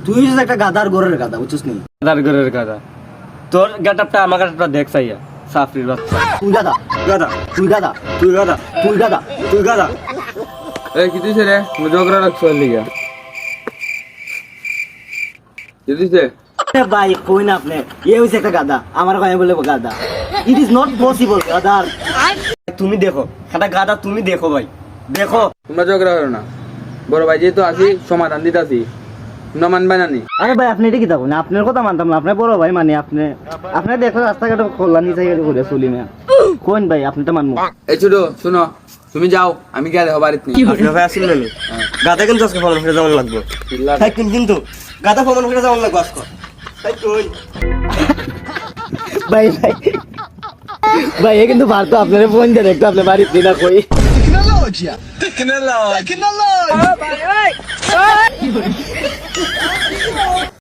তুই হচ্ছে একটা গাদার ঘরের গাদা, বুঝছিস নি? গাদার ঘরের গাদা। তোর গেটআপটা আমার গেটআপটা দেখ চাইয়া, সাফরির বাচ্চা। তুই গাদা, গাদা, তুই গাদা, তুই গাদা, তুই গাদা। তুই গাদা। এই কি দিছে রে? তুমি ঝগড়া রাখছো এর লিগা। কি দিছে? এ ভাই কই না আপনি, এ হচ্ছে একটা গাদা, আমার ভাই বলে গাদা। ইট ইজ নট পসিবল গাদার। তুমি দেখো, একটা গাদা তুমি দেখো ভাই, দেখো। তোমরা ঝগড়া করো না, বড় ভাই যেহেতু আসি সমাধান দিতাছি, তোমরা মানবে না নি? আরে ভাই আপনি এটা কি থাকুন, আপনার কথা মানতাম না, আপনার বড় ভাই মানে আপনি আপনি দেখো রাস্তাঘাটে কল্যাণ নিচে করে চলি না কোন ভাই, আপনি তো মানবো। এই ছোট শুনো, তুমি যাও, আমি গিয়ে দেখো বাড়িতে নিয়ে। আপনার ভাই আসিল না গাদা কিন্তু আজকে ফোন করে যাওয়ার লাগবে, তাই কিন্তু গাদা ফোন করে যাওয়ার লাগবে আজকে, তাই কই ভাই ভাই ভাই এ কিন্তু ভারত আপনার ফোন দিয়ে দেখতো আপনার বাড়িতে দিনা কই Tecnologia! Tecnologia!